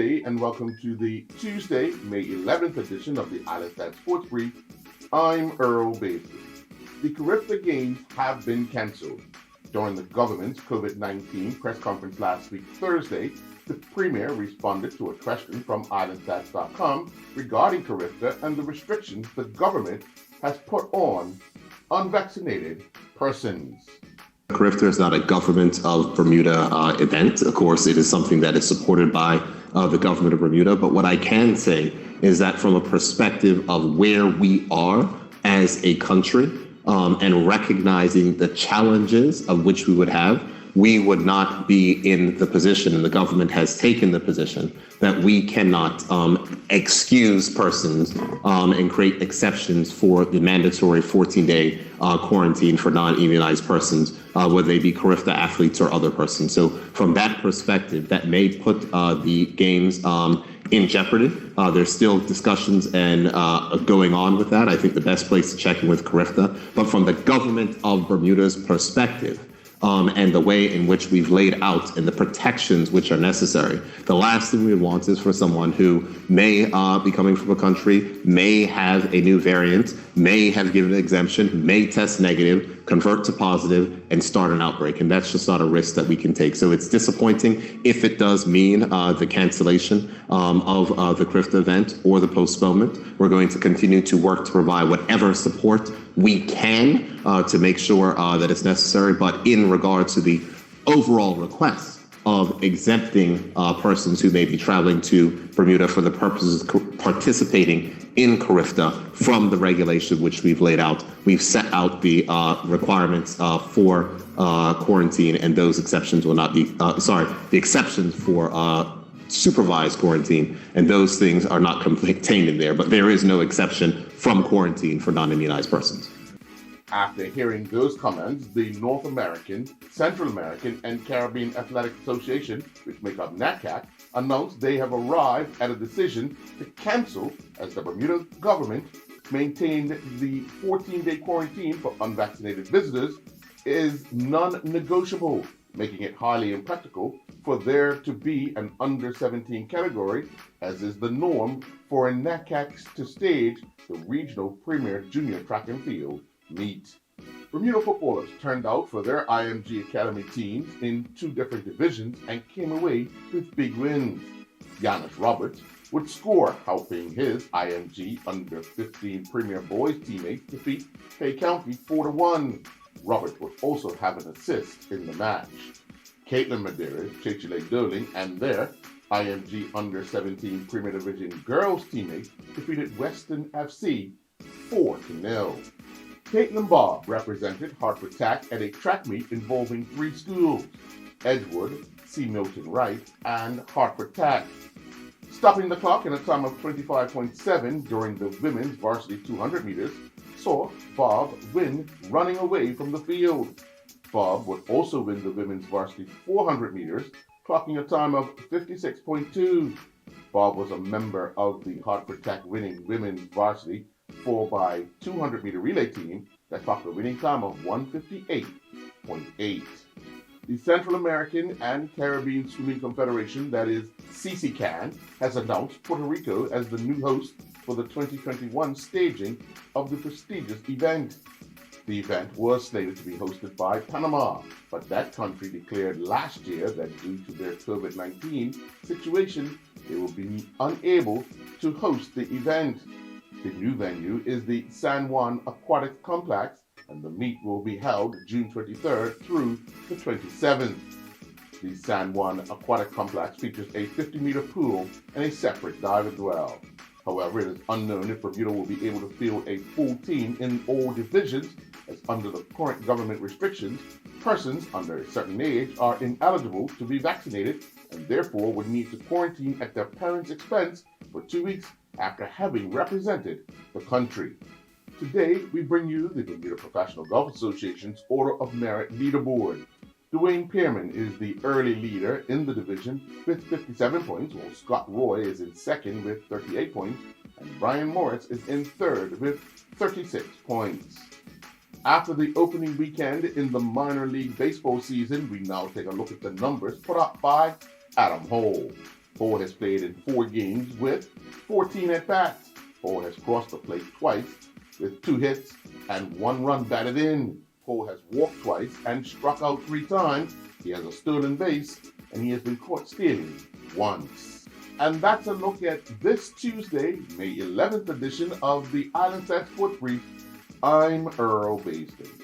day and welcome to the Tuesday, May 11th edition of the Islandstats Sports Brief. I'm Earl Bailey. The Caribbean Games have been cancelled. During the government's COVID-19 press conference last week, Thursday, the Premier responded to a question from Islandstats.com regarding Caribbean and the restrictions the government has put on unvaccinated persons. Caribbean is not a government of Bermuda event. Of course, it is something that is supported by the government of Bermuda. But what I can say is that from a perspective of where we are as a country and recognizing the challenges of which we would have, we would not be in the position, and the government has taken the position, that we cannot excuse persons and create exceptions for the mandatory 14-day quarantine for non-immunized persons, whether they be Caribbean athletes or other persons. So from that perspective, that may put the games in jeopardy. There's still discussions and going on with that. I think the best place to check in with Caribbean. But from the government of Bermuda's perspective, and the way in which we've laid out and the protections which are necessary. The last thing we would want is for someone who may be coming from a country, may have a new variant, may have given an exemption, may test negative, convert to positive, and start an outbreak. And that's just not a risk that we can take. So it's disappointing if it does mean the cancellation of the CRIFTA event or the postponement. We're going to continue to work to provide whatever support we can to make sure that it's necessary. But in regards to the overall request of exempting persons who may be traveling to Bermuda for the purposes of participating in Caribbean from the regulation which we've laid out, we've set out the requirements for quarantine, and those exceptions will not be, the exceptions for supervised quarantine, and those things are not contained in there, but there is no exception from quarantine for non-immunized persons. After hearing those comments, the North American, Central American, and Caribbean Athletic Association, which make up NACAC, announced they have arrived at a decision to cancel as the Bermuda government maintained the 14-day quarantine for unvaccinated visitors is non-negotiable, making it highly impractical for there to be an under-17 category, as is the norm for a NACAC to stage the regional premier junior track and field meet. Bermuda footballers turned out for their IMG Academy teams in two different divisions and came away with big wins. Giannis Roberts would score, helping his IMG under-15 Premier Boys teammates defeat Hay County 4-1. Roberts would also have an assist in the match. Caitlin Medeiros, Chechile Doling, and their IMG under-17 Premier Division girls teammates defeated Western FC 4-0. Caitlin Bob represented Hartford TAC at a track meet involving three schools, Edgewood, C. Milton Wright, and Hartford TAC. Stopping the clock in a time of 25.7 during the women's varsity 200 meters saw Bob win running away from the field. Bob would also win the women's varsity 400 meters, clocking a time of 56.2. Bob was a member of the Hartford TAC winning women's varsity 4x200 meter relay team that clocked a winning time of 158.8. The Central American and Caribbean Swimming Confederation, that is CCCAN, has announced Puerto Rico as the new host for the 2021 staging of the prestigious event. The event was slated to be hosted by Panama, but that country declared last year that due to their COVID-19 situation, they will be unable to host the event. The new venue is the San Juan Aquatic Complex, and the meet will be held June 23rd through the 27th. The San Juan Aquatic Complex features a 50-meter pool and a separate dive as well. However, it is unknown if Bermuda will be able to field a full team in all divisions, as under the current government restrictions, persons under a certain age are ineligible to be vaccinated and therefore would need to quarantine at their parents' expense for 2 weeks after having represented the country. Today, we bring you the Bermuda Professional Golf Association's Order of Merit Leaderboard. Dwayne Pearman is the early leader in the division with 57 points, while Scott Roy is in second with 38 points, and Brian Morris is in third with 36 points. After the opening weekend in the minor league baseball season, we now take a look at the numbers put up by Adam Hole. Ford has played in 4 games with 14 at-bats. Ford has crossed the plate twice with 2 hits and 1 run batted in. Ford has walked twice and struck out 3 times. He has a stolen base, and he has been caught stealing once. And that's a look at this Tuesday, May 11th edition of the Islandstats Sports Brief. I'm Earl Baisden.